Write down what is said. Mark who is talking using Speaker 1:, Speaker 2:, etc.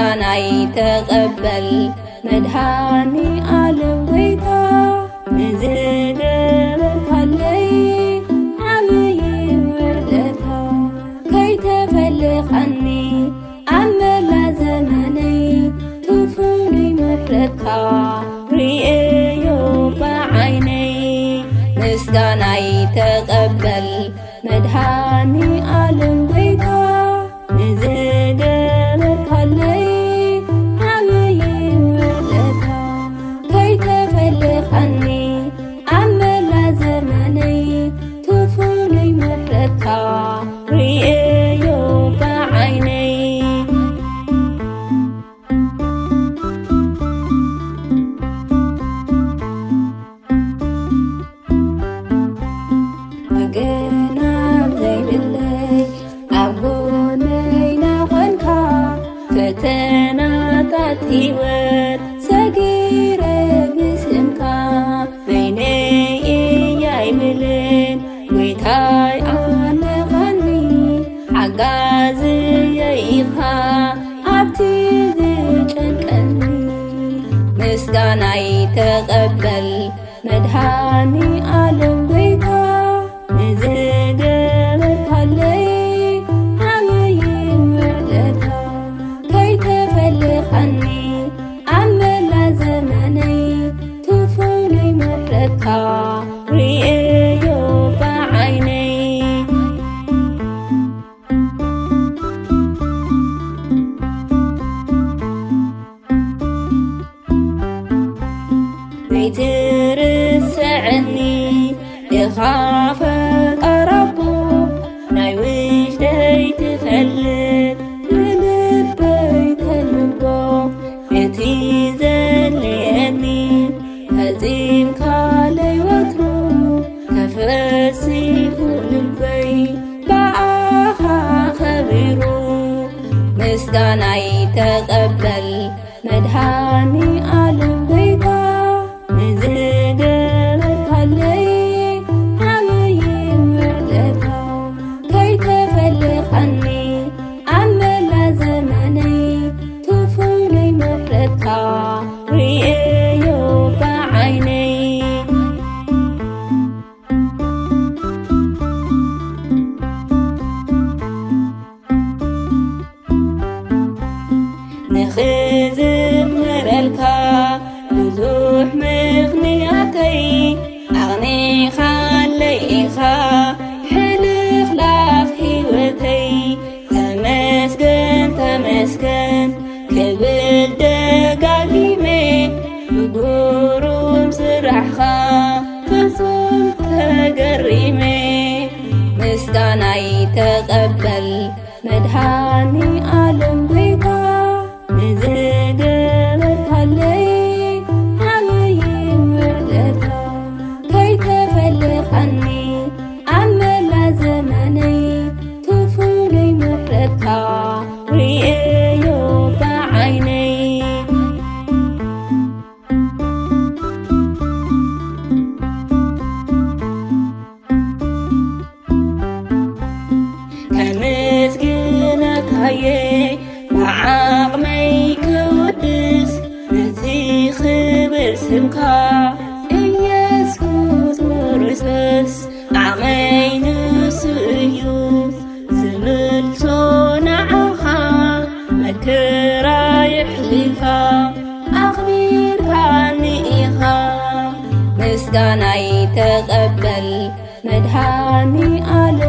Speaker 1: ምስጋናይ ተቀበል መድኃኒ ዓለም ጌታ ንዝገበርካለይ ዓብይ ውርደታ ከይተፈልኻኒ ኣብ መላ ዘመነይ ትፍሉይ ምሕረትካ ርእዮ ብዓይነይ ምስጋናይ ተቀበል መድኃኒ ዓለም ጌታ ንዝገበርካለይ ዓብይ ውርደታ ከይተፈልኻኒ ኣብ መላ ዘመነይ ትፍሉይ ምሕረትካ ርእዮ ብዓይነይ ወገና ዘይብለይ ኣብ ጎነይ ናኾንካ ፈተናታት ሕይወት ሰጊረ ብስምካ በይነይ እየ ኣይብልን ጌታይ ኣለኻኒ ሓጋዝየይ ኢኻ ኣብቲ ዝጨንቀኒ ምስጋናይ ተቀበል መድኃኒ ዓለም ጌታ ንዝገበርካለይ ዓብይ ውርደታ ከይተፈልኻኒ ኣብ መላ ዘመነይ ትፍሉይ ምሕረትካ ርእዮ ብዓይነይ ዘይትርስዐኒ ኢኻ ፈቃራቦ ናይ ውሽጠይ ትፈልጥ ንልበይ ተልቦ እቲ ዘድልየኒ ፈጺምካ ለይወትሩ ተፈሲሑ ልበይ ብዓኻ ኸቢሩ ምስጋናይ ተቀበል መድኃኒ ዓለም ጌታ ንዝገበርካለይ ዓብይ ውርደታ ከይተፈልኻኒ ኣብ መላ ዘመነይ ትፍሉይ ምሕረትካ ርእዮ ብዓይነይ ንኽዝምረልካ ብዙሕ ምኽንያተይ ኣቕኒኻለይ ኢኻ ሕልኽላፍ ሕይወተይ ተመስገን ተመስገን ክብል ደጋጊሜ ብግሩም ስራሕኻ ፍጹም ተገሪሜ ምስጋናይ ተቀበል መድኃኒ ዓለም ጌታ ንዝገበርካለይ ዓብይ ውርደታ ከይተፈልኻኒ ኣብ መላ ዘመነይ ትፍሉይ ምሕረትካ ርእዮ ብዓይነይ ከመስግነካየ ብዓቕመይ ክውድስ ነቲ ክብር ስምካ ኢየሱስ ክርስቶስ ዓቕመይ ንሱ እዩ ዝምልሶ ንዓኻ መከራ የሕሊፋ ኣኽቢርካኒ ኢኻ ምስጋናይ ተቀበል መድኃኒ ዓለም